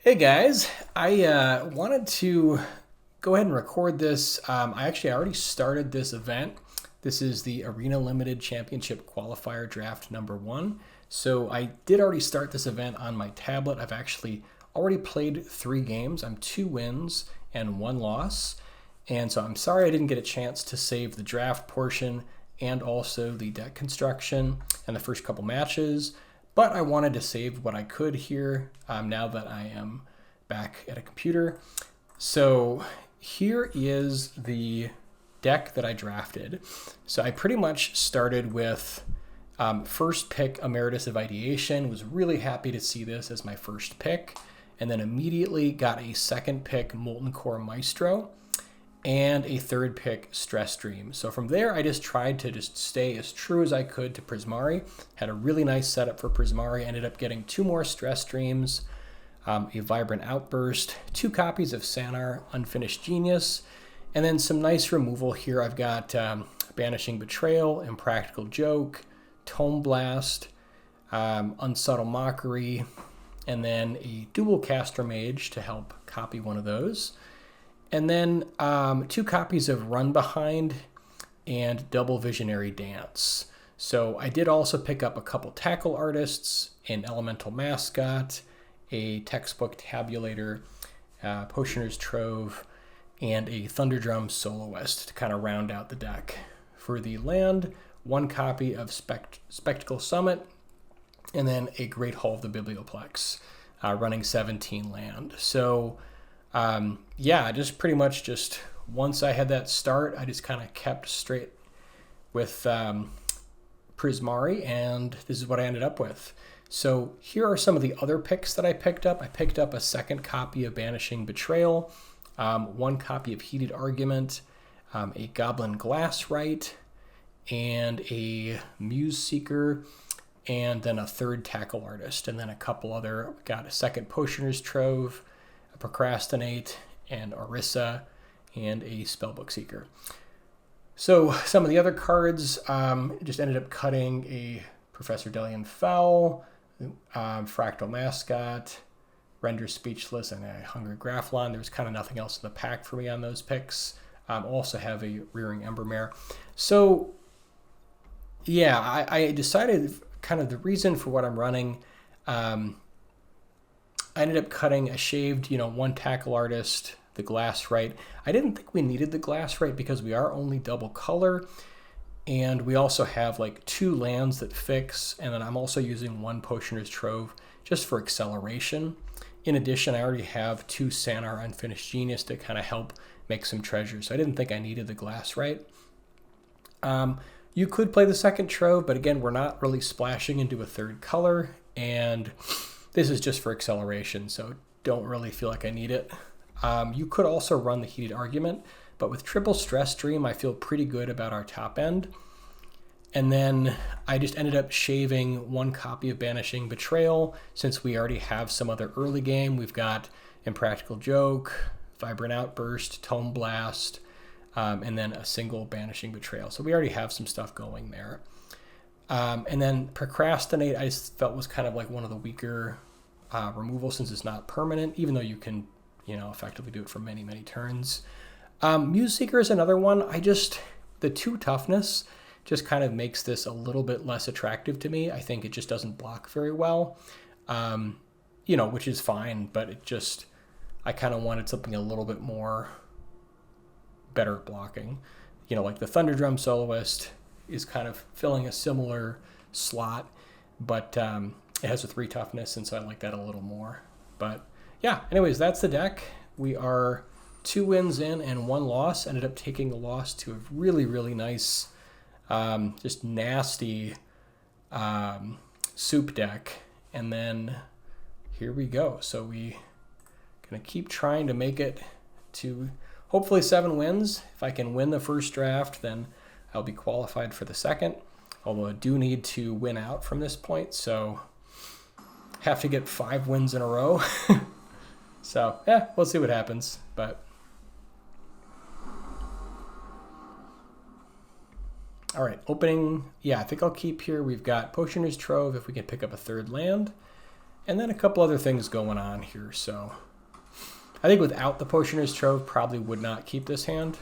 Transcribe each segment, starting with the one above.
Hey guys, I wanted to go ahead and record this. I already started this event. This is the Arena Limited Championship Qualifier Draft number 1. So I did already start this event on my tablet. I've actually already played 3 games. I'm 2 wins and 1 loss. And so I'm sorry I didn't get a chance to save the draft portion and also the deck construction and the first couple matches. But I wanted to save what I could here now that I am back at a computer. So here is the deck that I drafted. So I pretty much started with first pick Emeritus of Ideation. Was really happy to see this as my first pick. And then immediately got a second pick Molten-Core Maestro and a third pick Stress Dream. So from there, I just tried to stay as true as I could to Prismari. Had a really nice setup for Prismari. Ended up getting 2 more Stress Dreams, a Vibrant Outburst, 2 copies of Sanar, Unfinished Genius, and then some nice removal here. I've got Banishing Betrayal, Impractical Joke, Tome Blast, Unsubtle Mockery, and then a Dualcaster Mage to help copy one of those. And then 2 copies of Run Behind and Double Visionary Dance. So I did also pick up a couple Tackle Artists, an Elemental Mascot, a Textbook Tabulator, Potioner's Trove, and a Thunderdrum Soloist to kind of round out the deck. For the land, 1 copy of Spectacle Summit, and then a Great Hall of the Biblioplex, running 17 land. So yeah, just pretty much once I had that start, I just kind of kept straight with Prismari, and this is what I ended up with. So here are some of the other picks that I picked up. I picked up a second copy of Banishing Betrayal, 1 copy of Heated Argument, a Goblin Glasswright, and a Muse Seeker, and then a third Tackle Artist, and then a couple other, got a second Potioner's Trove, a Procrastinate, and Orysa, and a Spellbook Seeker. So some of the other cards just ended up cutting a Professor Dellian Fel, Fractal Mascot, Render Speechless, and a Hungry Graffalon. There was kind of nothing else in the pack for me on those picks. Also have a Rearing Embermare. So yeah, I decided kind of the reason for what I'm running. I ended up cutting a shaved, 1 Tackle Artist, the Glasswright. I didn't think we needed the Glasswright because we are only double color, and we also have like 2 lands that fix, and then I'm also using 1 Potioner's Trove just for acceleration. In addition, I already have 2 Sanar Unfinished Genius to kind of help make some treasures, so I didn't think I needed the Glasswright. You could play the second Trove, but again, we're not really splashing into a third color, and this is just for acceleration, so don't really feel like I need it. You could also run the Heated Argument, but with triple Stress Dream, I feel pretty good about our top end. And then I just ended up shaving 1 copy of Banishing Betrayal, since we already have some other early game. We've got Impractical Joke, Vibrant Outburst, Tome Blast, and then a single Banishing Betrayal. So we already have some stuff going there. And then Procrastinate, I just felt was kind of like one of the weaker removals, since it's not permanent, even though you can, effectively do it for many, many turns. Muse Seeker is another one. The 2 toughness just kind of makes this a little bit less attractive to me. I think it just doesn't block very well, which is fine, but I kind of wanted something a little bit more better at blocking. Like the Thunderdrum Soloist is kind of filling a similar slot, but it has a 3 toughness, and so I like that a little more. But yeah, anyways, that's the deck. We are 2 wins in and 1 loss. Ended up taking the loss to a really, really nice, just nasty soup deck. And then here we go. So we gonna keep trying to make it to hopefully 7 wins. If I can win the first draft, then I'll be qualified for the second, although I do need to win out from this point, so have to get 5 wins in a row. So yeah, we'll see what happens. But all right, opening. Yeah, I think I'll keep here. We've got Potioner's Trove if we can pick up a 3rd land, And then a couple other things going on here. So I think without the Potioner's Trove, probably would not keep this hand.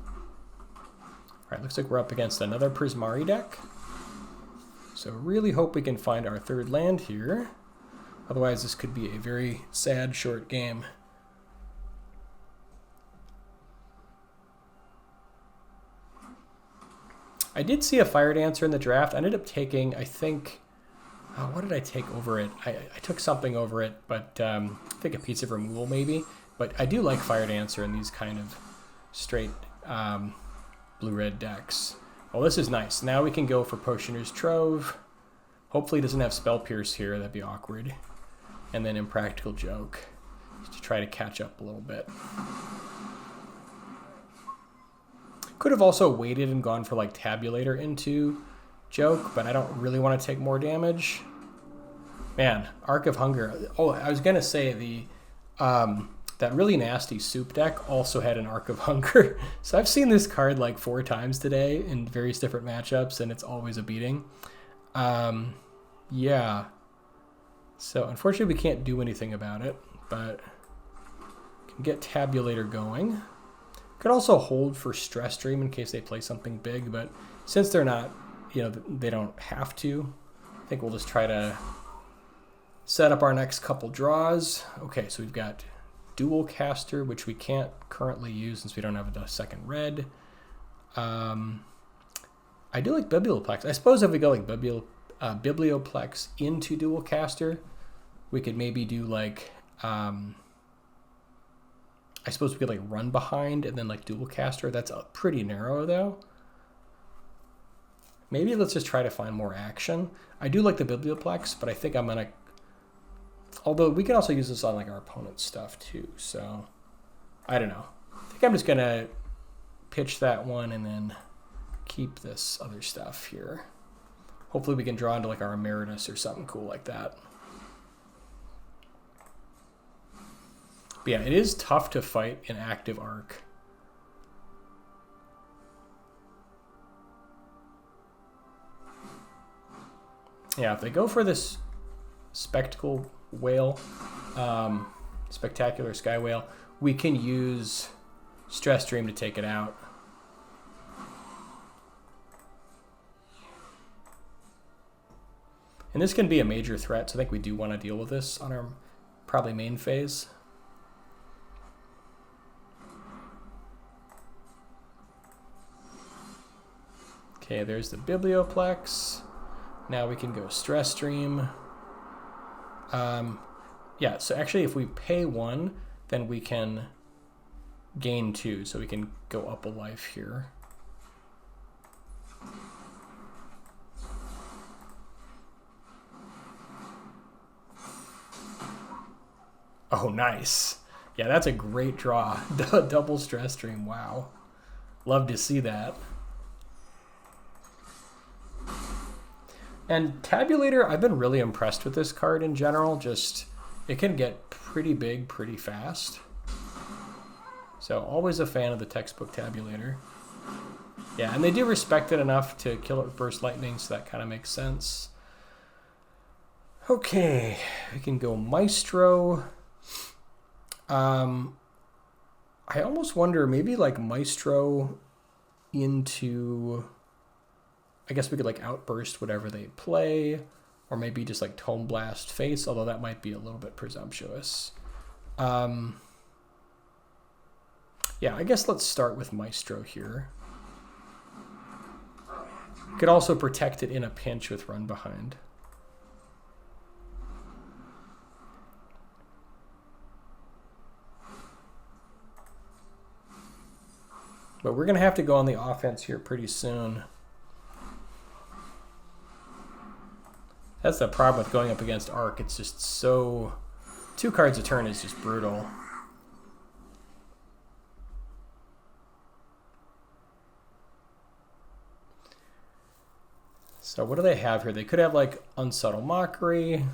All right, looks like we're up against another Prismari deck. So really hope we can find our third land here. Otherwise, this could be a very sad short game. I did see a Fire Dancer in the draft. I ended up taking, I think, what did I take over it? I took something over it, but I think a Piece of Removal maybe. But I do like Fire Dancer in these kind of straight blue-red decks. Well, this is nice. Now we can go for Potioner's Trove. Hopefully it doesn't have Spell Pierce here. That'd be awkward. And then Impractical Joke to try to catch up a little bit. Could have also waited and gone for like Tabulator into Joke, but I don't really want to take more damage. Man, Arc of Hunger. Oh, I was going to say the that really nasty soup deck also had an Arc of Hunger. So I've seen this card like 4 times today in various different matchups, and it's always a beating. Yeah. So unfortunately we can't do anything about it, but can get Tabulator going. Could also hold for Stress Dream in case they play something big, but since they're not, you know, they don't have to, I think we'll just try to set up our next couple draws. Okay, so we've got Dualcaster, which we can't currently use since we don't have a second red. I do like Biblioplex. I suppose if we go like Biblioplex into Dualcaster, we could maybe do like, I suppose we could like run behind and then like Dualcaster. That's pretty narrow though. Maybe let's just try to find more action. I do like the Biblioplex, but I think I'm gonna, although we can also use this on like our opponent's stuff too. So I don't know. I think I'm just gonna pitch that one and then keep this other stuff here. Hopefully we can draw into like our Emeritus or something cool like that. But yeah, it is tough to fight an active Arc. Yeah, if they go for this Spectacle Whale, Spectacular Sky Whale, we can use Stress Dream to take it out. And this can be a major threat, so I think we do want to deal with this on our probably main phase. Okay, there's the Biblioplex. Now we can go Stress Dream. Yeah, so actually if we pay 1, then we can gain 2, so we can go up a life here. Oh, nice. Yeah, that's a great draw. Double Stress Dream, wow. Love to see that. And Tabulator, I've been really impressed with this card in general. Just, it can get pretty big pretty fast. So always a fan of the Textbook Tabulator. Yeah, and they do respect it enough to kill it with Burst Lightning, so that kind of makes sense. Okay, we can go Maestro. I almost wonder, maybe like Maestro into, I guess we could like Outburst whatever they play, or maybe just like Tome Blast face, although that might be a little bit presumptuous. Yeah, I guess let's start with Maestro here. Could also protect it in a pinch with Run Behind. But we're going to have to go on the offense here pretty soon. That's the problem with going up against Arc. It's just so... 2 cards a turn is just brutal. So what do they have here? They could have like Unsubtle Mockery.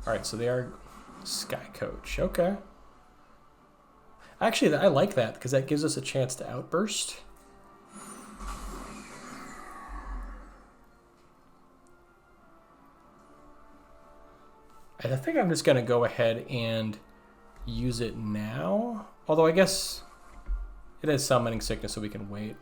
All right, so they are Sky Coach, okay. Actually, I like that because that gives us a chance to outburst. And I think I'm just going to go ahead and use it now. Although I guess it has Summoning Sickness, so we can wait.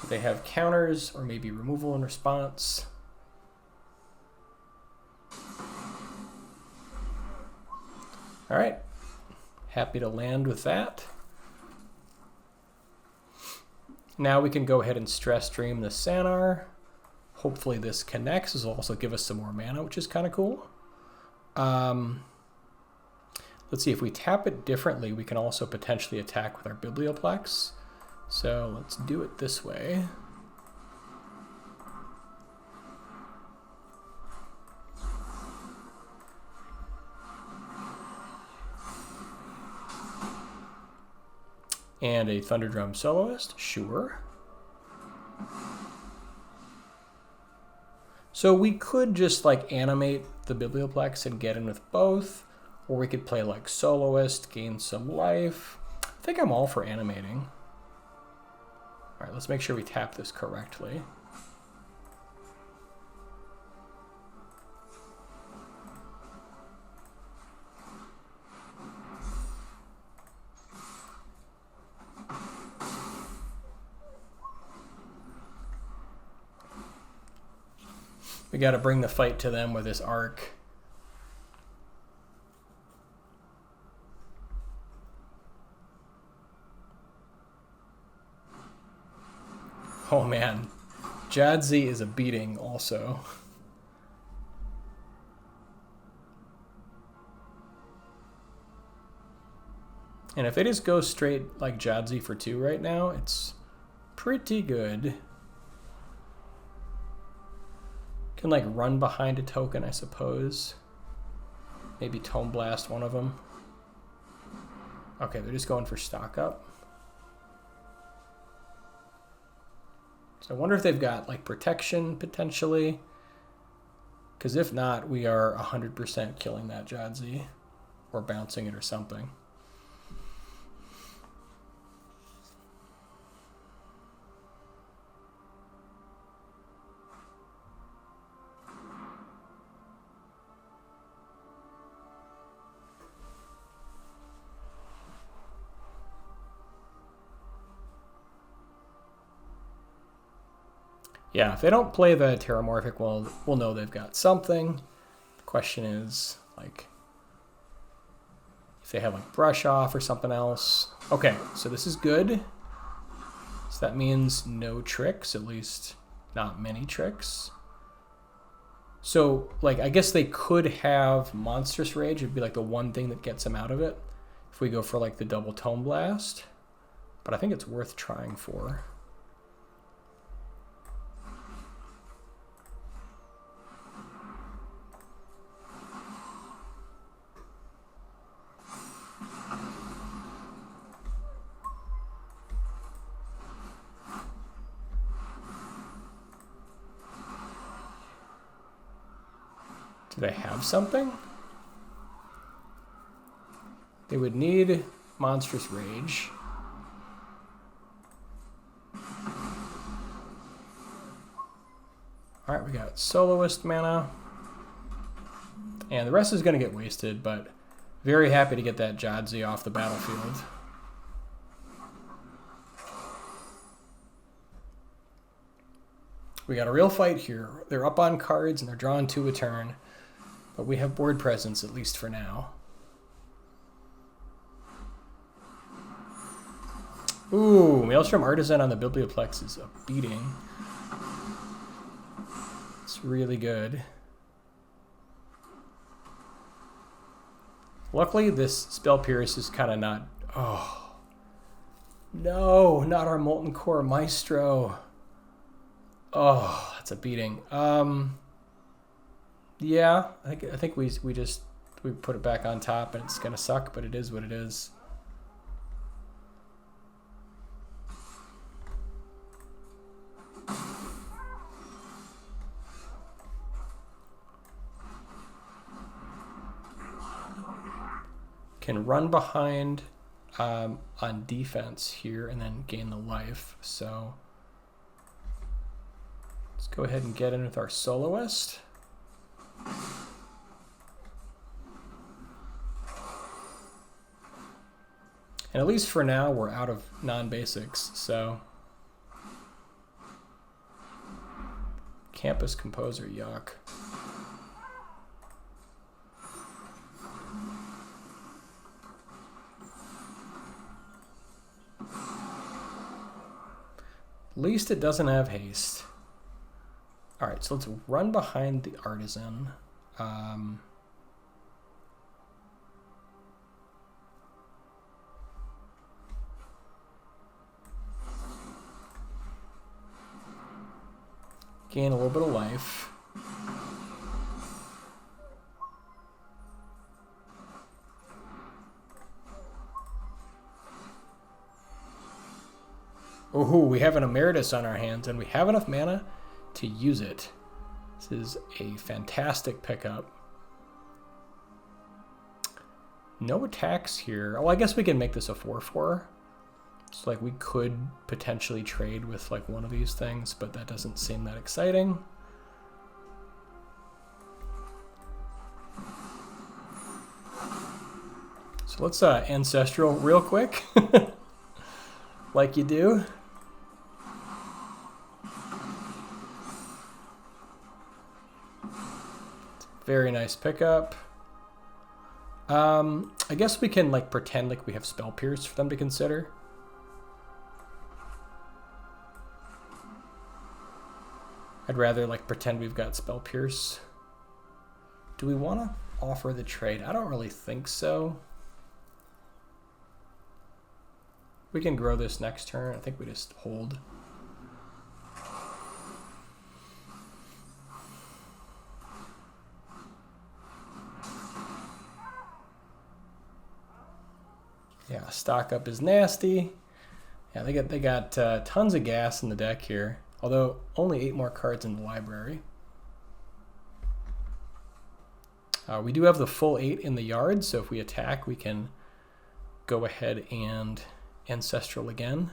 Do they have counters or maybe removal in response? All right. Happy to land with that. Now we can go ahead and Stress Dream the Sanar. Hopefully this connects. This will also give us some more mana, which is kind of cool. Let's see, if we tap it differently, we can also potentially attack with our Biblioplex. So let's do it this way. And a Thunderdrum Soloist, sure. So we could just like animate the Biblioplex and get in with both, or we could play like Soloist, gain some life. I think I'm all for animating. All right, let's make sure we tap this correctly. We got to bring the fight to them with this arc. Oh man, Jadzi is a beating also. And if they just go straight like Jadzi for 2 right now, it's pretty good. Can like run behind a token, I suppose. Maybe Tome Blast one of them. Okay, they're just going for stock up. So I wonder if they've got like protection potentially. Because if not, we are 100% killing that Jadzi. Or bouncing it or something. Yeah, if they don't play the Terramorphic, we'll know they've got something. The question is, like, if they have, like, Brush Off or something else. Okay, so this is good. So that means no tricks, at least not many tricks. So, like, I guess they could have Monstrous Rage. It'd be, like, the one thing that gets them out of it if we go for, like, the double Tome Blast. But I think it's worth trying for. Do they have something? They would need Monstrous Rage. Alright, we got Soloist mana. And the rest is going to get wasted, but very happy to get that Jadzi off the battlefield. We got a real fight here. They're up on cards and they're drawing 2 a turn. But we have board presence, at least for now. Ooh, Maelstrom Artisan on the Biblioplex is a beating. It's really good. Luckily, this Spell Pierce is kind of not... Oh. No, not our Molten-Core Maestro. Oh, that's a beating. Yeah, I think we put it back on top and it's gonna suck, but it is what it is. can run behind on defense here and then gain the life. So let's go ahead and get in with our Soloist. And at least for now, we're out of non-basics, so Campus Composer, yuck. At least it doesn't have haste. All right, so let's run behind the Artisan. Gain a little bit of life. Ooh, we have an Emeritus on our hands, and we have enough mana to use it. This is a fantastic pickup. No attacks here. Oh, I guess we can make this a 4/4. So like we could potentially trade with like one of these things, but that doesn't seem that exciting. So let's Ancestral real quick, like you do. Very nice pickup. I guess we can like pretend like we have Spell Pierce for them to consider. I'd rather like pretend we've got Spell Pierce. Do we want to offer the trade? I don't really think so. We can grow this next turn. I think we just hold. Yeah, stock up is nasty. Yeah, they got tons of gas in the deck here. Although only 8 more cards in the library. We do have the full 8 in the yard, so if we attack, we can go ahead and Ancestral again.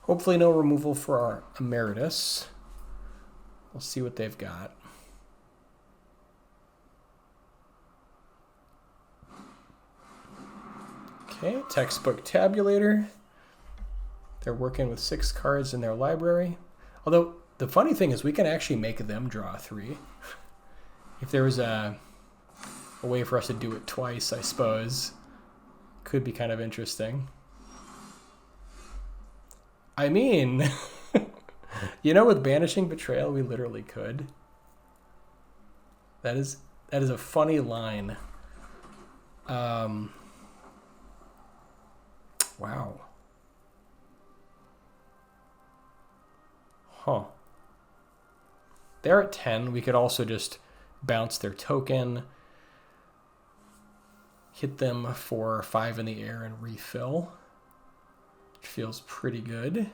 Hopefully no removal for our Emeritus. We'll see what they've got. Okay, Textbook Tabulator. They're working with 6 cards in their library. Although, the funny thing is we can actually make them draw 3. If there was a way for us to do it twice, I suppose. Could be kind of interesting. I mean, you know, with Banishing Betrayal, we literally could. That is a funny line. Wow. Huh. They're at 10. We could also just bounce their token, hit them for 5 in the air and refill. Feels pretty good.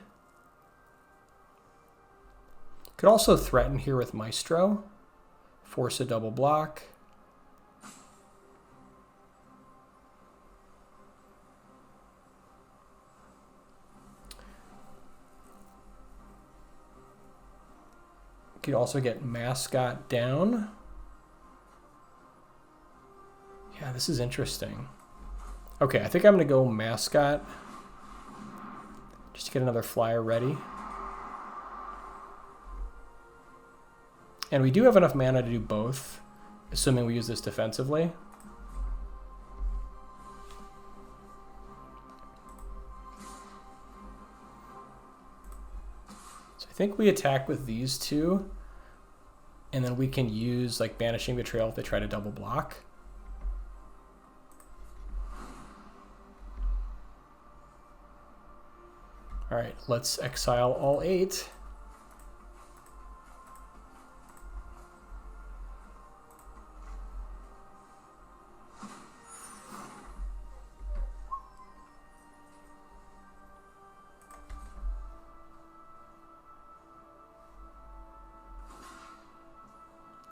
Could also threaten here with Maestro. Force a double block. Could also get Mascot down. Yeah, this is interesting. Okay, I think I'm going to go Mascot. Just to get another flyer ready. And we do have enough mana to do both, assuming we use this defensively. So I think we attack with these two, and then we can use like Banishing Betrayal if they try to double block. All right, let's exile all 8.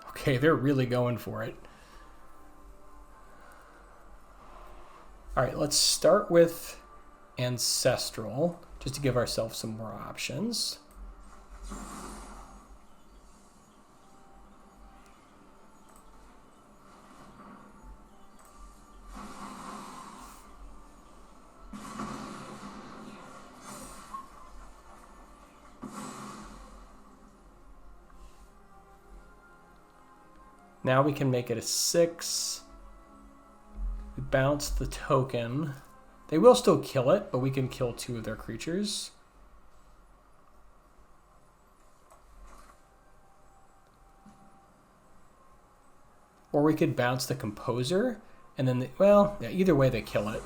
Okay, they're really going for it. All right, let's start with Ancestral, just to give ourselves some more options. Now we can make it a 6. We bounce the token. They will still kill it, but we can kill 2 of their creatures. Or we could bounce the Composer, and then, well, yeah, either way they kill it.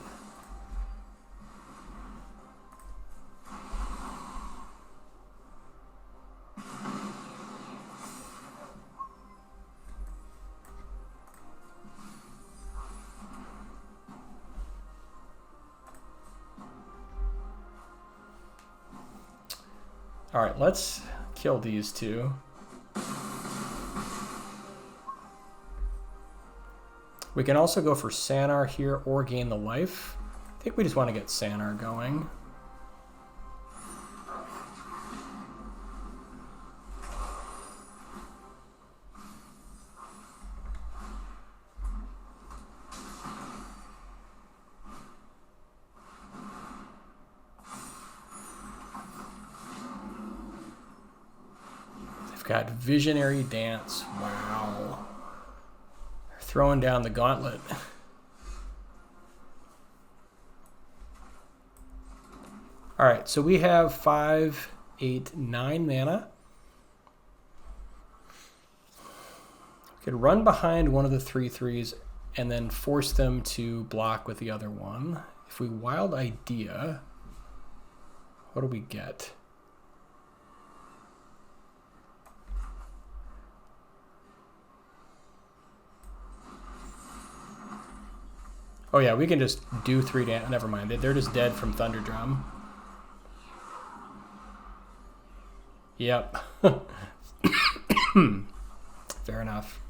All right, let's kill these 2. We can also go for Sanar here or gain the life. I think we just want to get Sanar going. Got Visionary Dance. Wow. They're throwing down the gauntlet. All right, so we have 5, 8, 9 mana. We could run behind one of the 3/3s and then force them to block with the other one. If we Wild Idea, what do we get? Oh yeah, we can just do 3 damage. Never mind. They're just dead from Thunderdrum. Yep. Fair enough.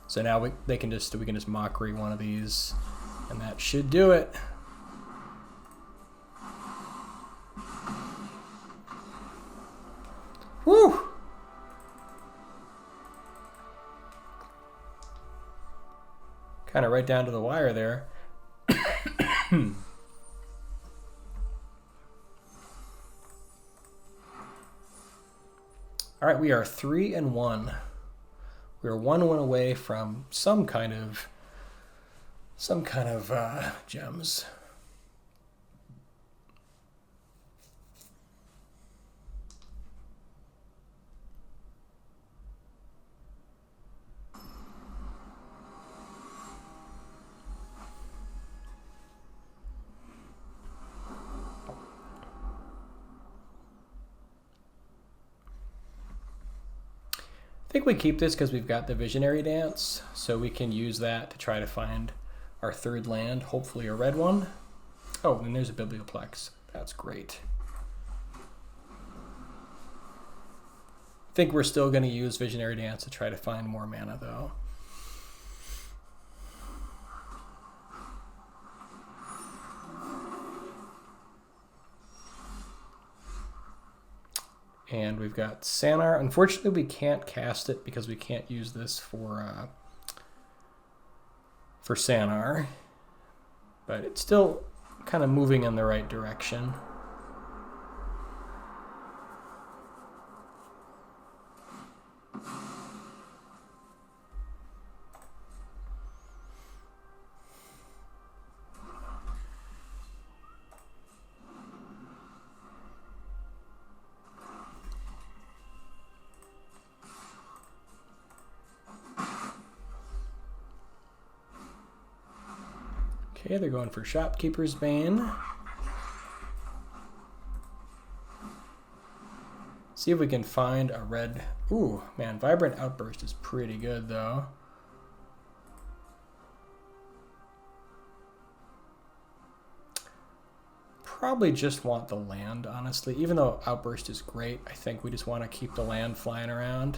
So now we can just Mockery one of these, and that should do it. Woo! Kind of right down to the wire there. All right, we are 3-1. We are 1 win away from some kind of gems. I think we keep this because we've got the Visionary Dance, so we can use that to try to find our 3rd land, hopefully a red one. Oh, and there's a Biblioplex. That's great. I think we're still going to use Visionary Dance to try to find more mana, though. And we've got Sanar. Unfortunately, we can't cast it because we can't use this for Sanar. But it's still kind of moving in the right direction. Okay, they're going for Shopkeeper's Bane. See if we can find a red. Ooh, man, Vibrant Outburst is pretty good, though. Probably just want the land, honestly. Even though Outburst is great, I think we just want to keep the land flying around.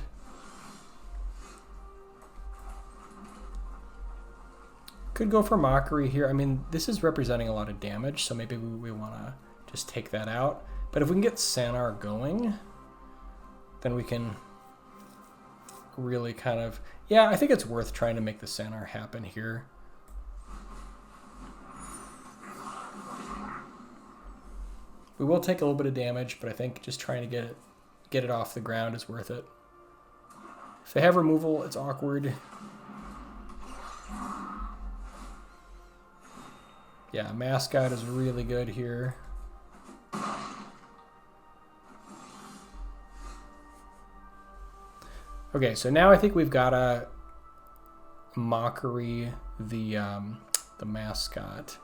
Could go for Mockery here. I mean, this is representing a lot of damage, so maybe we want to just take that out. But if we can get Sanar going, then we can really kind of... Yeah, I think it's worth trying to make the Sanar happen here. We will take a little bit of damage, but I think just trying to get it off the ground is worth it. If they have removal, it's awkward. Yeah, Mascot is really good here. Okay, so now I think we've got to Mockery the Mascot.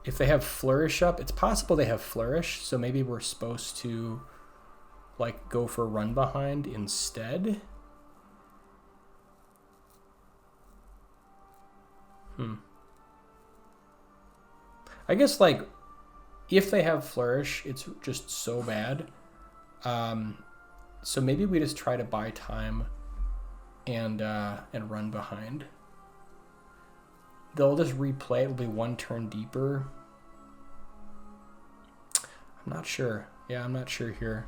If they have Flourish up, it's possible they have Flourish, so maybe we're supposed to like go for Run Behind instead. I guess like if they have Flourish, it's just so bad. So maybe we just try to buy time and Run Behind. They'll just replay. It'll be one turn deeper. I'm not sure. Yeah, I'm not sure here.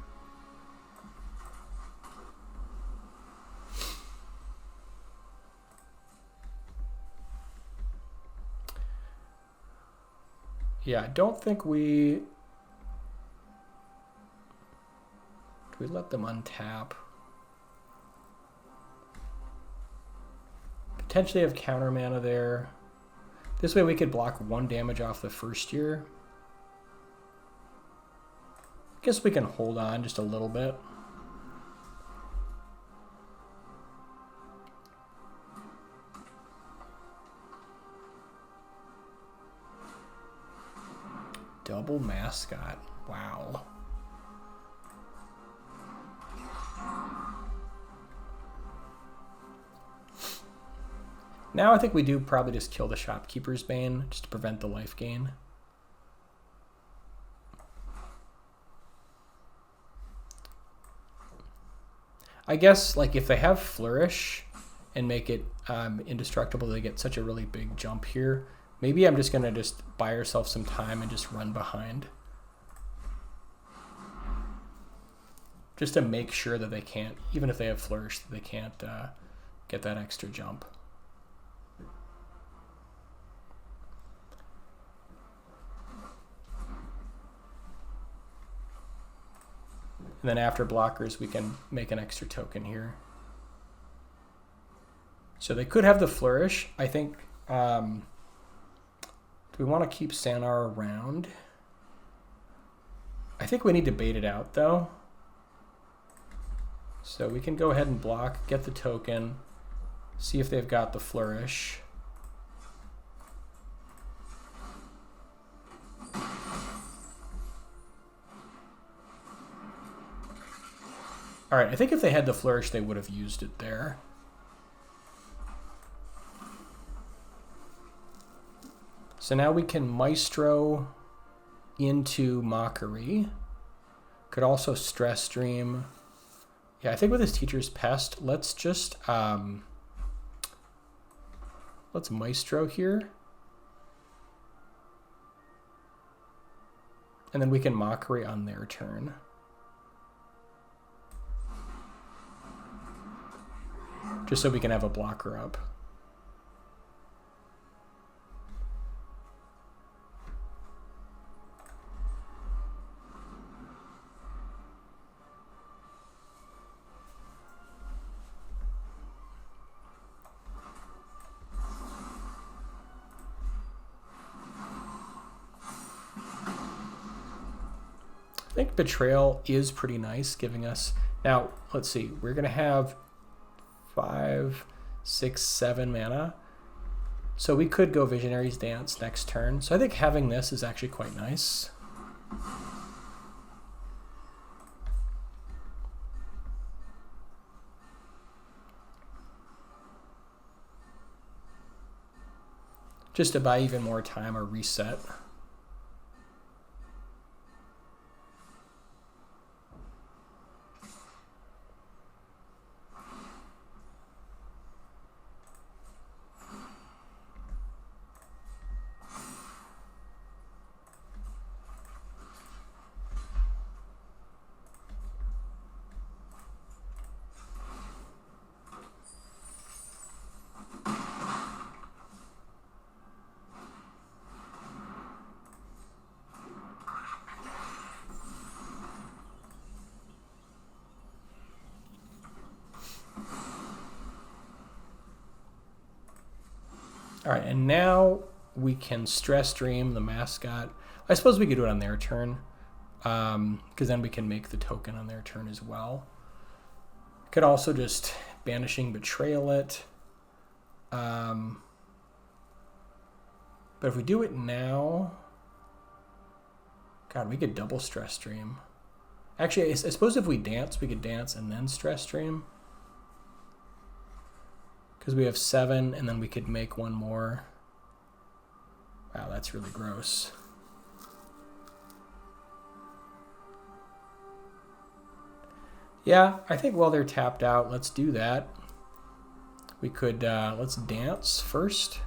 Yeah, I don't think we... Do we let them untap? Potentially have counter mana there. This way we could block 1 damage off the first year. I guess we can hold on just a little bit. Double Mascot. Wow. Now I think we do probably just kill the Shopkeeper's Bane just to prevent the life gain. I guess like if they have Flourish and make it indestructible, they get such a really big jump here. Maybe I'm just gonna just buy ourselves some time and just Run Behind. Just to make sure that they can't, even if they have Flourish, that they can't get that extra jump. And then after blockers, we can make an extra token here. So they could have the Flourish. I think, do we want to keep Sanar around? I think we need to bait it out though. So we can go ahead and block, get the token, see if they've got the Flourish. All right, I think if they had the Flourish, they would have used it there. So now we can Maestro into Mockery. Could also Stress Stream. Yeah, I think with his Teacher's Pest, let's just let's Maestro here. And then we can Mockery on their turn. Just so we can have a blocker up. I think Betrayal is pretty nice, giving us... Now, let's see. We're going to have 5, 6, 7 mana. So we could go Visionary's Dance next turn. So I think having this is actually quite nice. Just to buy even more time or reset. All right, and now we can Stress Dream the mascot. I suppose we could do it on their turn, because then we can make the token on their turn as well. Could also just Banishing Betrayal it. But if we do it now, God, we could double Stress Dream. Actually, I suppose if we dance, we could dance and then Stress Dream. Because we have 7, and then we could make one more. Wow, that's really gross. Yeah, I think while they're tapped out, let's do that. We could, let's dance first.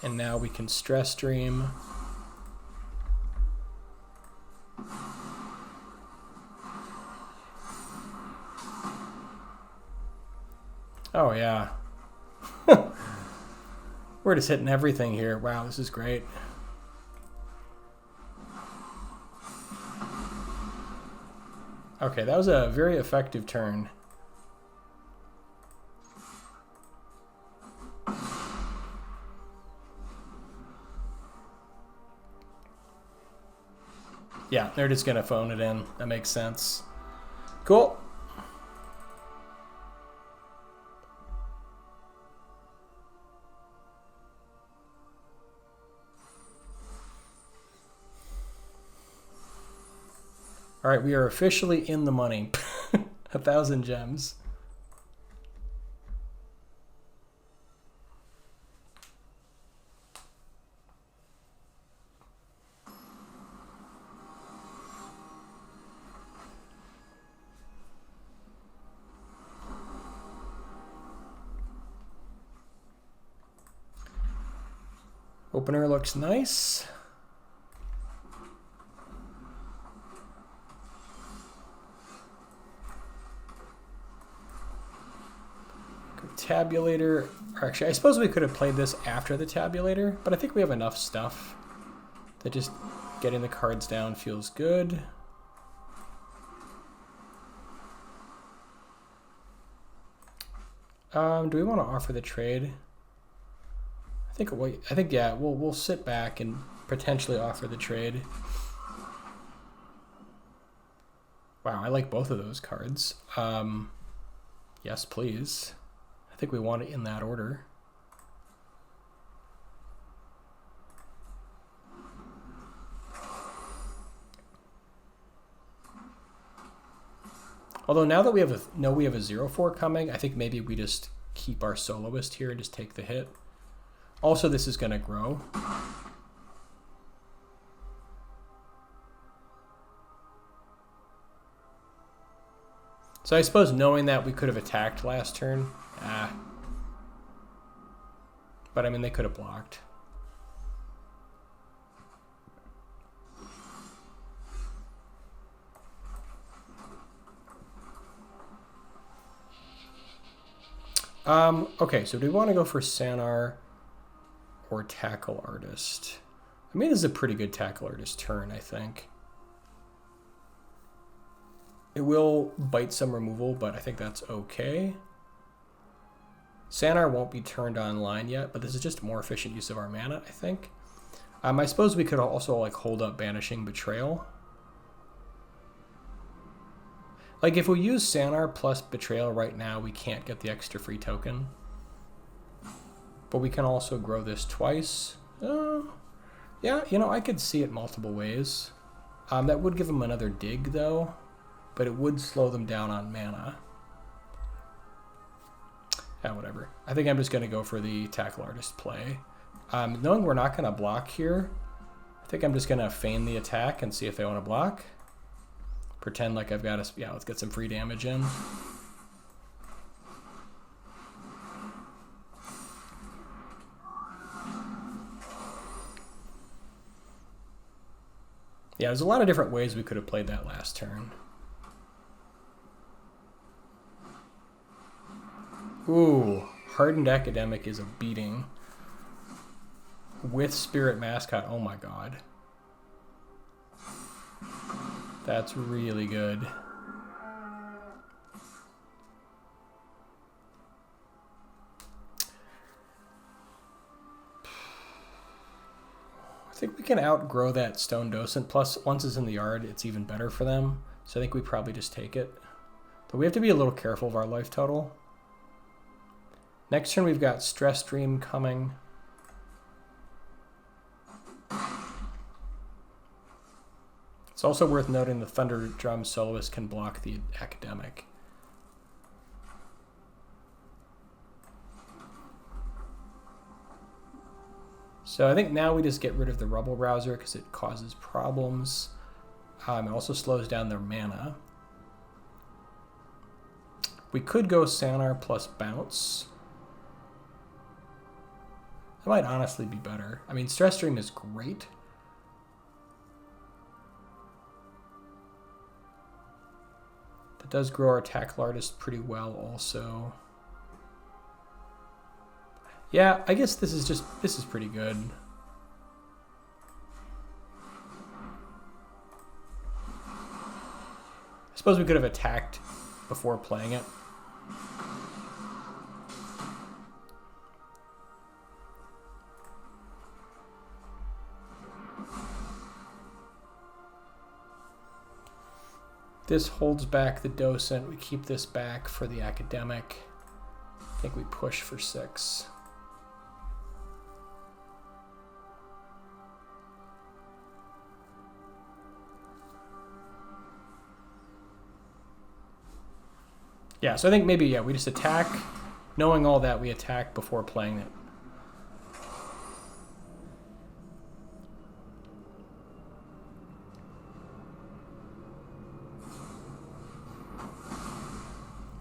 And now we can Stress Dream. Oh yeah. We're just hitting everything here. Wow, this is great. Okay, that was a very effective turn. Yeah, they're just going to phone it in. That makes sense. Cool. All right, we are officially in the money. 1,000 gems. Opener looks nice. Tabulator. Actually, I suppose we could have played this after the tabulator, but I think we have enough stuff that just getting the cards down feels good. Do we want to offer the trade? I think yeah, we'll sit back and potentially offer the trade. Wow, I like both of those cards. Yes, please. I think we want it in that order. Although now that we have a 0/4 coming, I think maybe we just keep our soloist here and just take the hit. Also, this is going to grow. So I suppose knowing that we could have attacked last turn. But I mean, they could have blocked. Okay, so do we want to go for Sanar or Tackle Artist? I mean, this is a pretty good Tackle Artist turn, I think. It will bite some removal, but I think that's okay. Sanar won't be turned online yet, but this is just more efficient use of our mana, I think. I suppose we could also like hold up Banishing Betrayal. Like if we use Sanar plus Betrayal right now, we can't get the extra free token. But we can also grow this twice. Yeah, you know, I could see it multiple ways. That would give them another dig though, but it would slow them down on mana. Whatever. I think I'm just going to go for the Tackle Artist play. Knowing we're not going to block here, I think I'm just going to feign the attack and see if they want to block. Pretend like I've got a... Yeah, let's get some free damage in. Yeah, there's a lot of different ways we could have played that last turn. Ooh, Hardened Academic is a beating. With Spirit Mascot, oh my god. That's really good. I think we can outgrow that Stone Docent. Plus, once it's in the yard, it's even better for them. So I think we probably just take it. But we have to be a little careful of our life total. Next turn, we've got Stress Dream coming. It's also worth noting the Thunderdrum Soloist can block the Academic. So I think now we just get rid of the Rubble Rouser because it causes problems. It also slows down their mana. We could go Sanar plus Bounce. That might honestly be better. I mean, Stress Dream is great. That does grow our Tackle Artist pretty well also. Yeah, I guess this is pretty good. I suppose we could have attacked before playing it. This holds back the Docent. We keep this back for the Academic. I think we push for 6. Yeah, so I think maybe, yeah, we just attack. Knowing all that, we attack before playing it.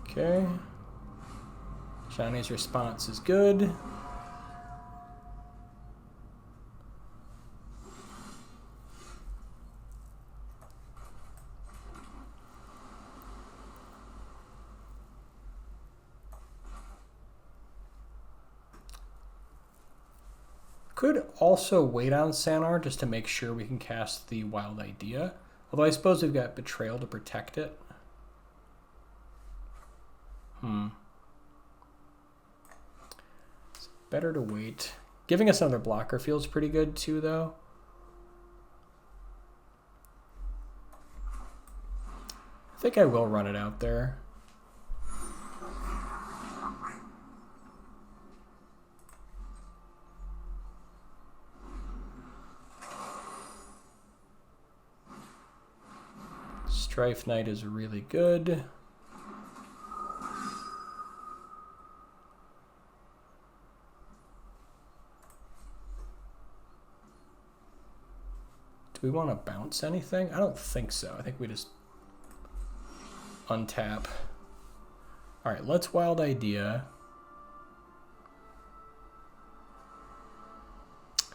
Okay. Shani's response is good. Could also wait on Sanar just to make sure we can cast the Wild Idea. Although I suppose we've got Betrayal to protect it. It's better to wait. Giving us another blocker feels pretty good too, though. I think I will run it out there. Strife Knight is really good. Do we want to bounce anything? I don't think so. I think we just untap. All right, let's Wild Idea.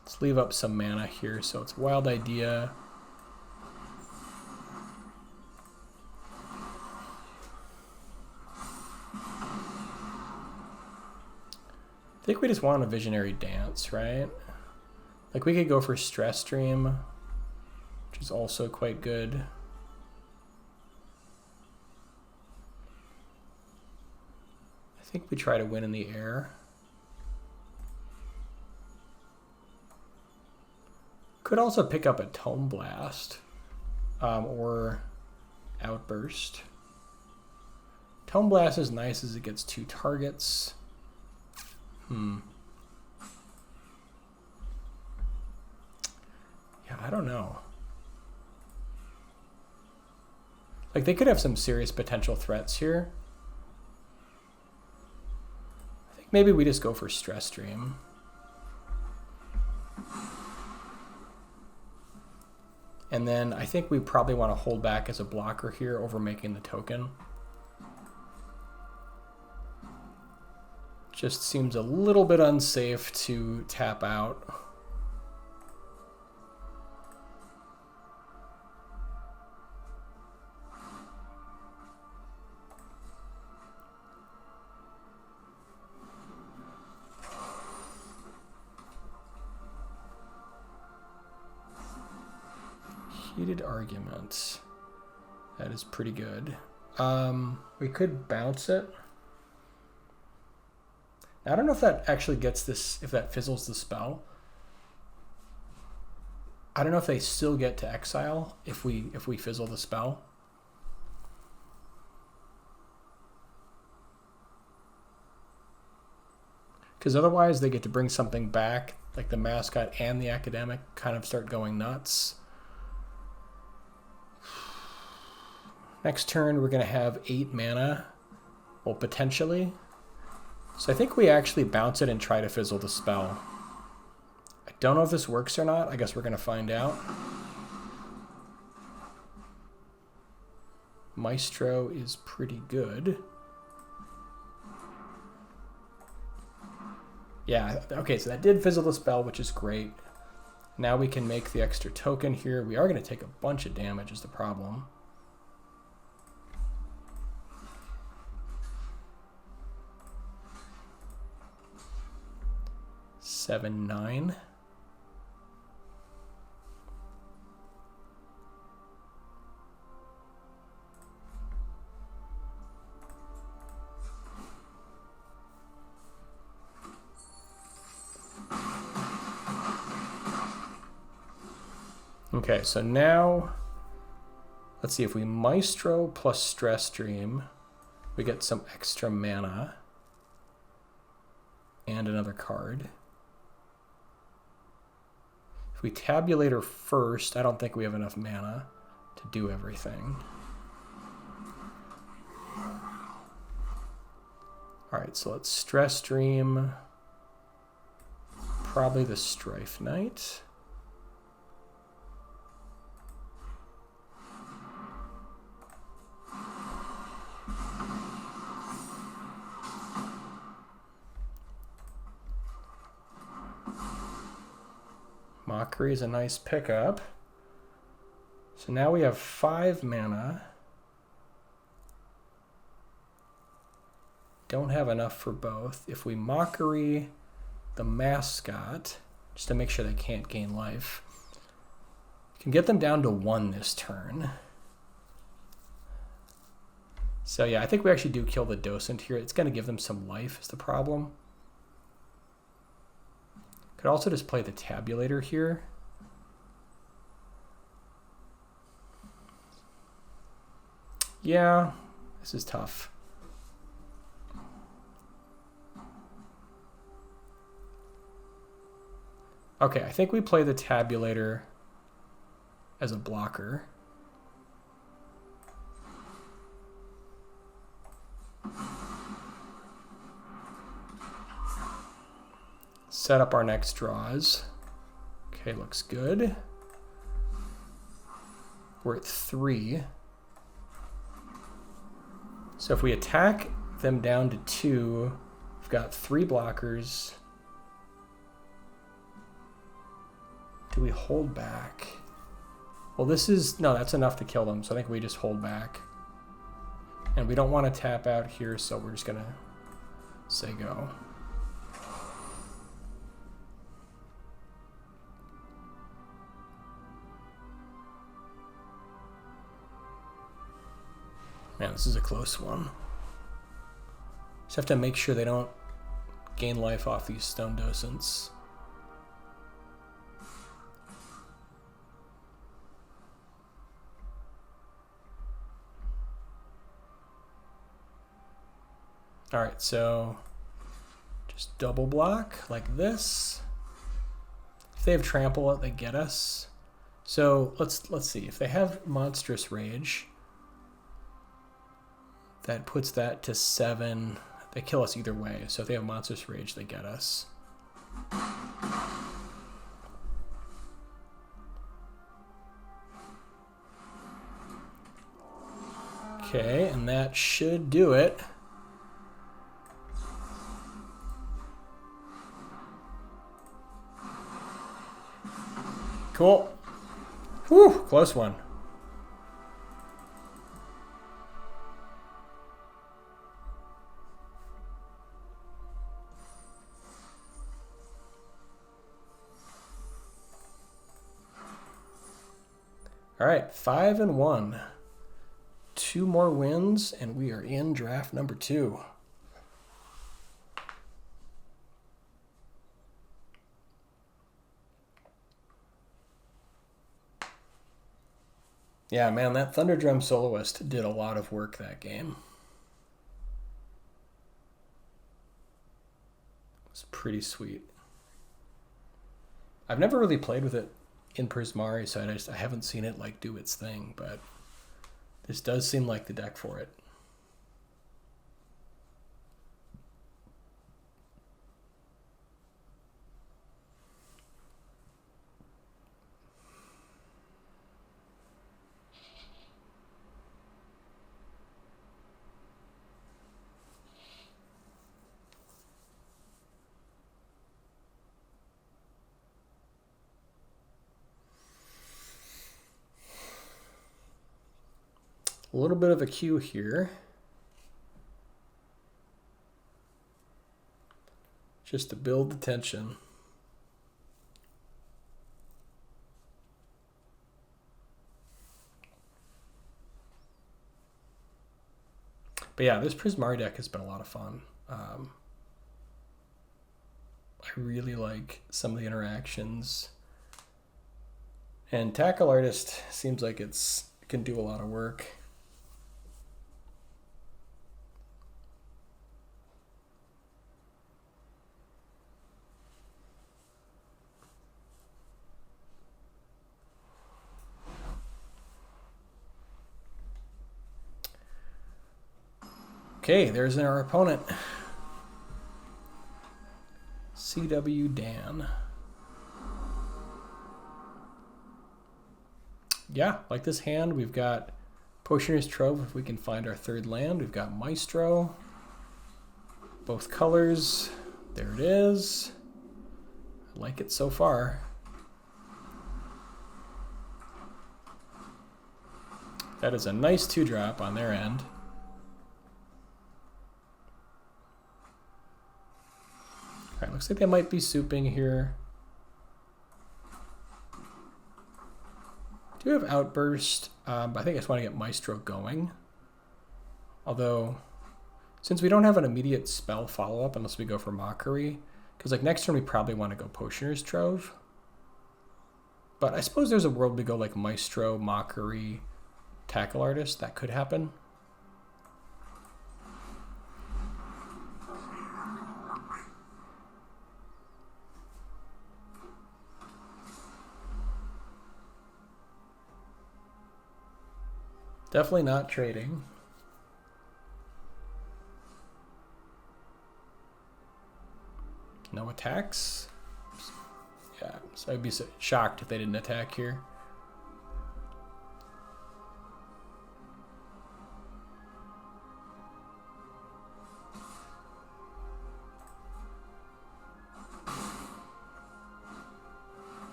Let's leave up some mana here. So it's Wild Idea. I think we just want a Visionary Dance, right? Like we could go for Stress Dream, which is also quite good. I think we try to win in the air. Could also pick up a Tome Blast or Outburst. Tome Blast is nice as it gets 2 targets. Yeah, I don't know. Like, they could have some serious potential threats here. I think maybe we just go for Stress Stream. And then I think we probably want to hold back as a blocker here over making the token. Just seems a little bit unsafe to tap out. Heated argument. That is pretty good. We could bounce it. I don't know if that actually gets this, if that fizzles the spell. I don't know if they still get to exile if we fizzle the spell. Because otherwise they get to bring something back, like the mascot and the academic kind of start going nuts. Next turn we're going to have 8 mana, well, potentially. So I think we actually bounce it and try to fizzle the spell. I don't know if this works or not. I guess we're going to find out. Maestro is pretty good. Yeah, okay, so that did fizzle the spell, which is great. Now we can make the extra token here. We are going to take a bunch of damage is the problem. Seven, 9. Okay, so now let's see if we Maestro plus Stress Stream, we get some extra mana and another card. If we Tabulator first, I don't think we have enough mana to do everything. All right, so let's Stress Stream, probably the Strife Knight. Mockery is a nice pickup. So now we have 5 mana. Don't have enough for both. If we Mockery the Mascot, just to make sure they can't gain life, we can get them down to 1 this turn. So yeah, I think we actually do kill the Docent here. It's going to give them some life is the problem. Could also just play the Tabulator here. Yeah, this is tough. Okay, I think we play the Tabulator as a blocker. Set up our next draws. Okay, looks good. We're at 3. So if we attack them down to 2, we've got 3 blockers. Do we hold back? Well, this is, no, that's enough to kill them. So I think we just hold back. And we don't want to tap out here, so we're just gonna say go. Man, this is a close one. Just have to make sure they don't gain life off these Stone Docents. All right, so just double block like this. If they have trample, they get us. So let's see. If they have Monstrous Rage, that puts that to 7. They kill us either way. So if they have Monstrous Rage, they get us. Okay, and that should do it. Cool. Whew, close one. All right, 5-1. 2 more wins, and we are in draft number 2. Yeah, man, that Thunderdrum Soloist did a lot of work that game. It's pretty sweet. I've never really played with it in Prismari, so I haven't seen it like do its thing, but this does seem like the deck for it. A little bit of a cue here. Just to build the tension. But yeah, this Prismari deck has been a lot of fun. I really like some of the interactions. And Tackle Artist seems like it can do a lot of work. Okay, there's our opponent. CW Dan. Yeah, like this hand, we've got Potioner's Trove if we can find our 3rd land. We've got Maestro. Both colors. There it is. I like it so far. That is a nice 2-drop on their end. All right, looks like they might be souping here. Do have Outburst, but I think I just want to get Maestro going. Although, since we don't have an immediate spell follow-up unless we go for Mockery, because like next turn we probably want to go Potioner's Trove. But I suppose there's a world we go like Maestro, Mockery, Tackle Artist. That could happen. Definitely not trading. No attacks. Yeah, so I'd be so shocked if they didn't attack here.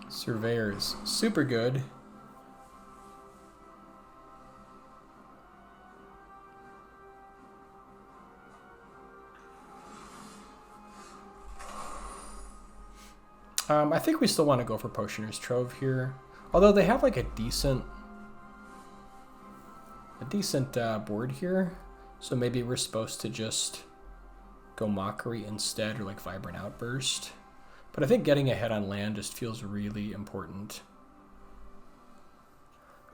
Surveyor's super good. I think we still want to go for Potioner's Trove here. Although they have like a decent board here. So maybe we're supposed to just go Mockery instead, or like Vibrant Outburst. But I think getting ahead on land just feels really important.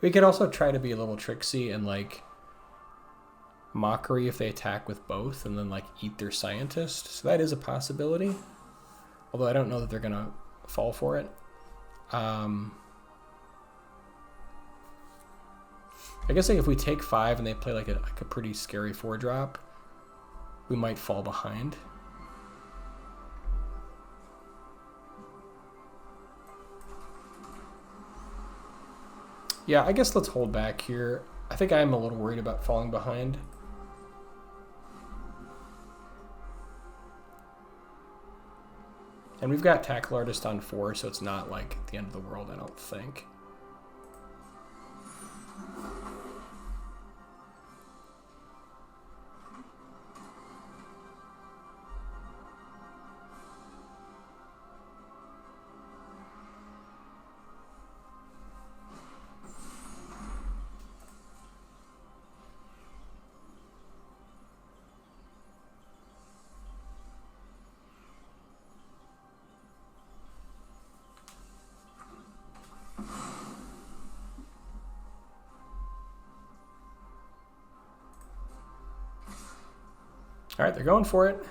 We could also try to be a little tricksy and like Mockery if they attack with both, and then like eat their scientist. So that is a possibility. Although I don't know that they're gonna fall for it. I guess like if we take 5 and they play like a pretty scary 4-drop, we might fall behind. Yeah, I guess let's hold back here. I think I am a little worried about falling behind. And we've got Tackle Artist on 4, so it's not like the end of the world, I don't think. All right, they're going for it.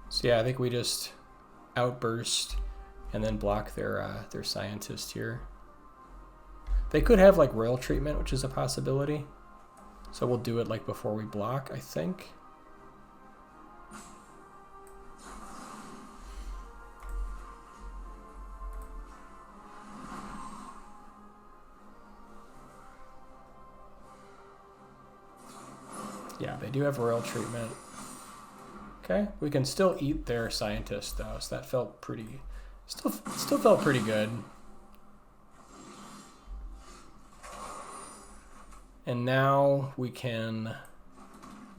So yeah, I think we just outburst and then block their scientist here. They could have like royal treatment, which is a possibility. So we'll do it like before we block, I think. Yeah, they do have royal treatment. Okay, we can still eat their scientist though, so that felt pretty, still felt pretty good. And now we can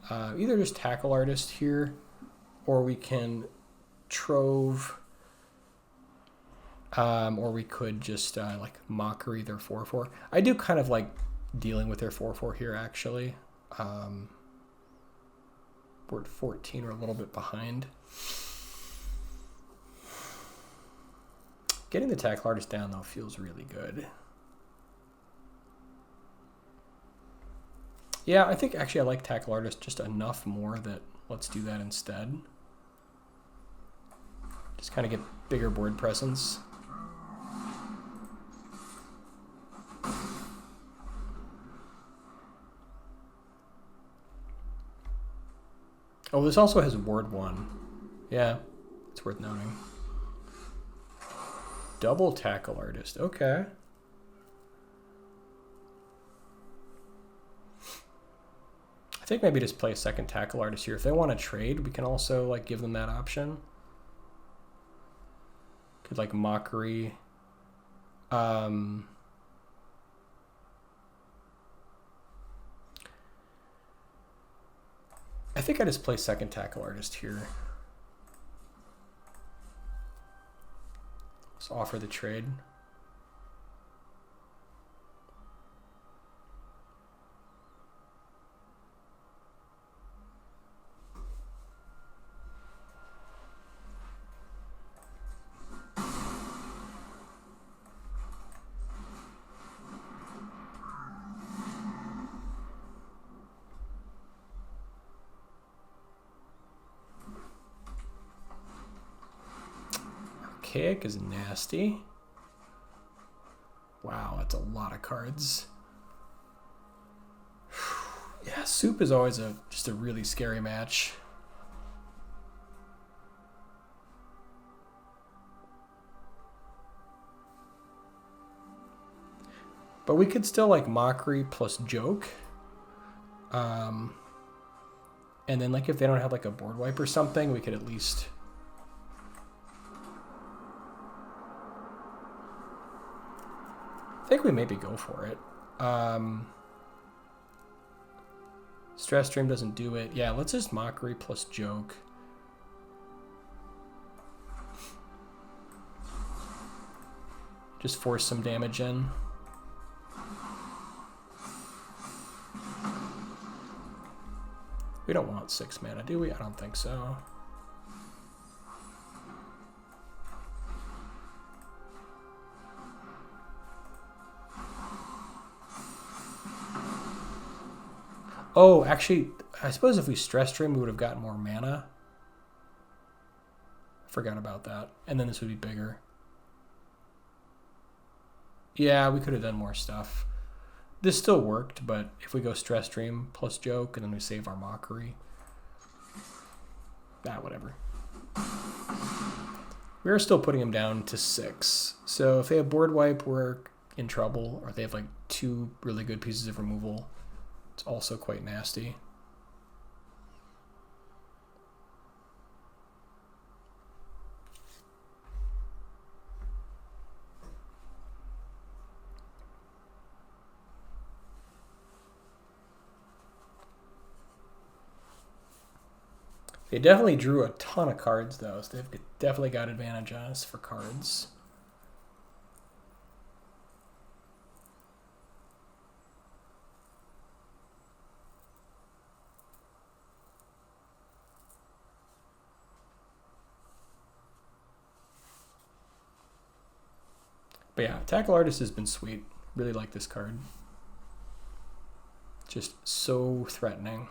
either just Tackle Artist here, or we can Trove, or we could just like Mockery their 4/4. I do kind of like dealing with their 4/4 here actually. We're at 14, we're a little bit behind. Getting the Tackle Artist down though feels really good. Yeah, I think actually I like Tackle Artist just enough more that let's do that instead. Just kind of get bigger board presence. Oh, this also has Ward 1. Yeah, it's worth noting. Double Tackle Artist, okay. I think maybe just play a second Tackle Artist here. If they want to trade, we can also like give them that option. Could like Mockery. I think I just play second Tackle Artist here. Let's offer the trade. Archaic is nasty. Wow, that's a lot of cards. Yeah, Soup is always just a really scary match. But we could still like Mockery plus Joke. And then like if they don't have like a board wipe or something, we could at least... I think we maybe go for it. Stress Stream doesn't do it. Yeah, let's just Mockery plus Joke. Just force some damage in. We don't want 6 mana, do we? I don't think so. Oh, actually, I suppose if we stress stream, we would have gotten more mana. I forgot about that. And then this would be bigger. Yeah, we could have done more stuff. This still worked, but if we go stress stream plus joke and then we save our mockery. Whatever. We're still putting them down to 6. So if they have board wipe, we're in trouble. Or if they have like 2 really good pieces of removal, it's also quite nasty. They definitely drew a ton of cards, though, so they've definitely got advantage on us for cards. But yeah, Tackle Artist has been sweet. Really like this card. Just so threatening.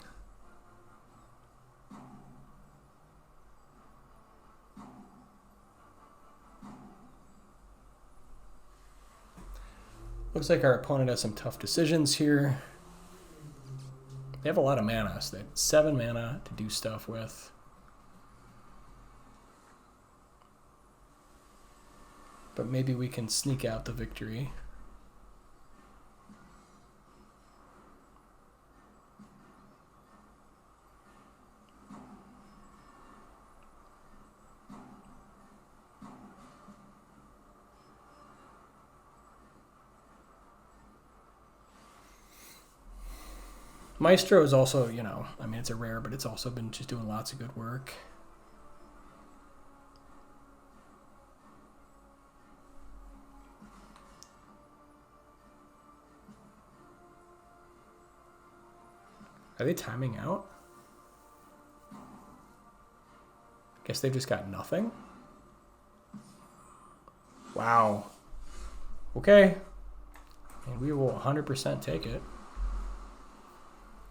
Looks like our opponent has some tough decisions here. They have a lot of mana, so they have 7 mana to do stuff with. But maybe we can sneak out the victory. Maestro is also, you know, I mean, it's a rare, but it's also been just doing lots of good work. Are they timing out? Guess they've just got nothing. Wow. Okay. And we will 100% take it.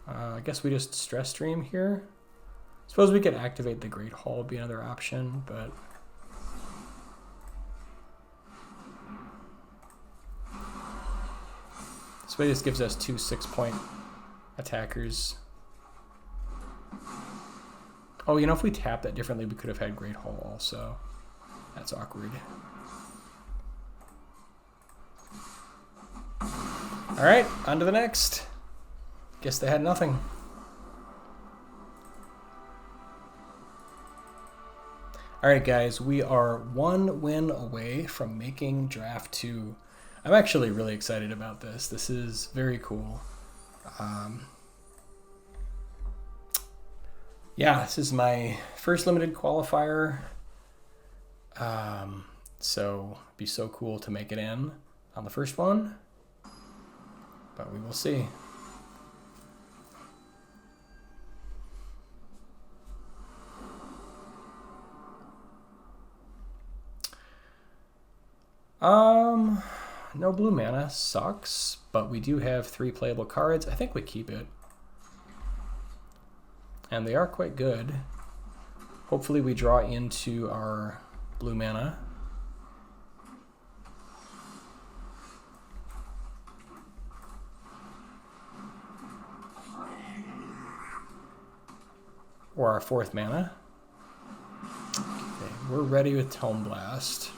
I guess we just stress stream here. Suppose we could activate the Great Hall, would be another option, but this way just gives us 2 6-point attackers. Oh, you know, if we tap that differently, we could have had Great Hall also. That's awkward. All right, on to the next. Guess they had nothing. All right, guys, we are 1 win away from making Draft 2. I'm actually really excited about this. This is very cool. Yeah, this is my first limited qualifier. So it'd be so cool to make it in on the first one, but we will see. No blue mana sucks, but we do have 3 playable cards. I think we keep it. And they are quite good. Hopefully we draw into our blue mana. Or our 4th mana. Okay, we're ready with Tome Blast.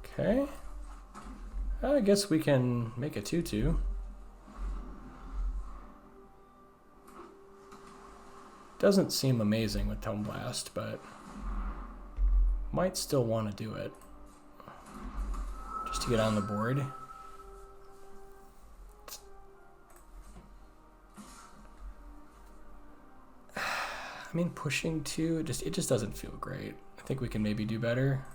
Okay. I guess we can make a 2/2. Doesn't seem amazing with Tome Blast, but might still want to do it. Just to get on the board. I mean, pushing 2, it just doesn't feel great. I think we can maybe do better.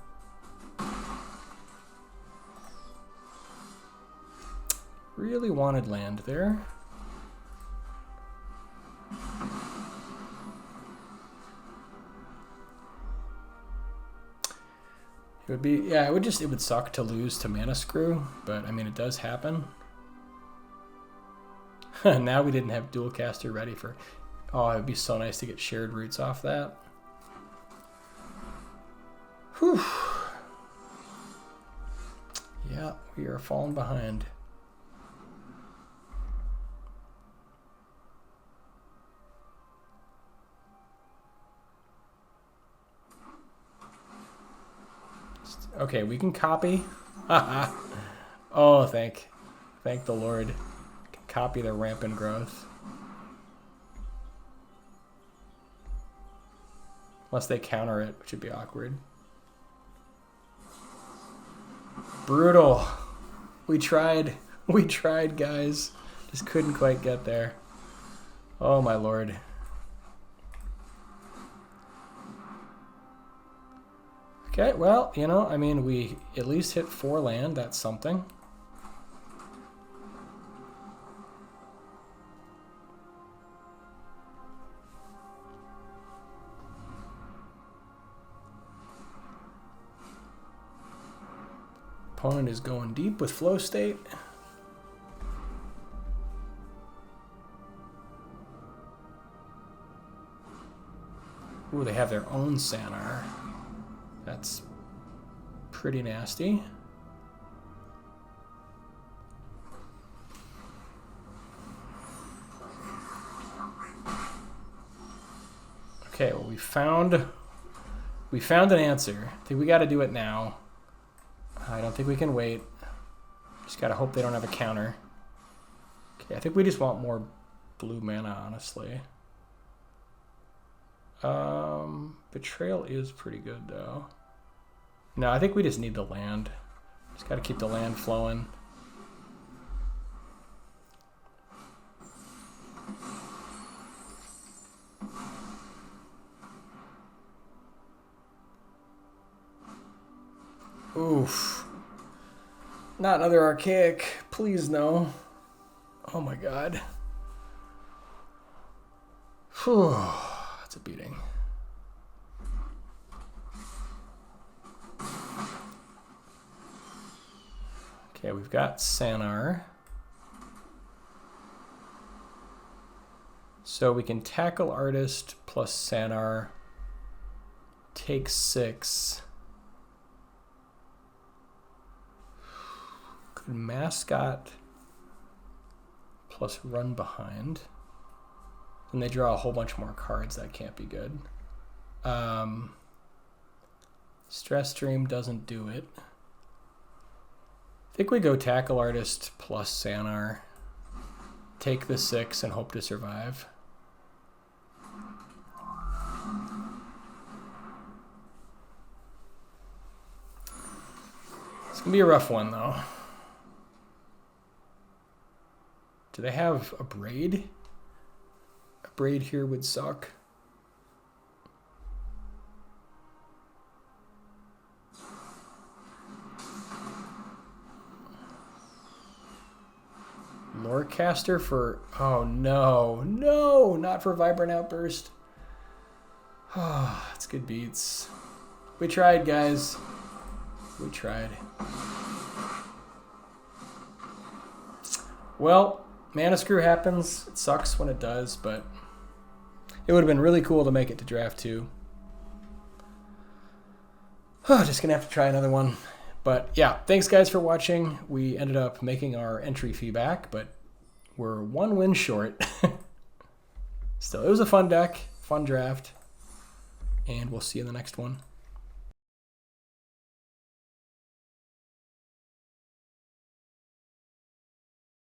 Really wanted land there. It would be, yeah, it would suck to lose to Mana Screw, but I mean, it does happen. Now we didn't have Dualcaster ready for... Oh, it would be so nice to get Shared Roots off that. Whew. Yeah, we are falling behind. Okay, we can copy. Oh, thank the Lord. Can copy the rampant growth. Unless they counter it, which would be awkward. Brutal. We tried. We tried, guys. Just couldn't quite get there. Oh, my Lord. Okay, well, you know, I mean, we at least hit 4 land. That's something. Opponent is going deep with flow state. Ooh, they have their own Sanar. That's pretty nasty. Okay, well, we found an answer. I think we got to do it now. I don't think we can wait. Just gotta hope they don't have a counter. Okay, I think we just want more blue mana, honestly. Betrayal is pretty good, though. No, I think we just need the land. Just gotta keep the land flowing. Oof. Not another archaic. Please, no. Oh my god. Whew. That's a beating. Okay, we've got Sanar. So we can tackle Artist plus Sanar. Take 6. Could Mascot plus Run Behind. And they draw a whole bunch more cards. That can't be good. Stress Stream doesn't do it. I think we go Tackle Artist plus Sanar. Take the 6 and hope to survive. It's going to be a rough one, though. Do they have a Braid? A Braid here would suck. Lorecaster for... Oh, no. No! Not for Vibrant Outburst. Oh, that's good beats. We tried, guys. We tried. Well, mana screw happens. It sucks when it does, but it would have been really cool to make it to draft 2. Just gonna have to try another one. But yeah, thanks guys for watching. We ended up making our entry fee back, but we're 1 win short. Still, it was a fun deck, fun draft, and we'll see you in the next one.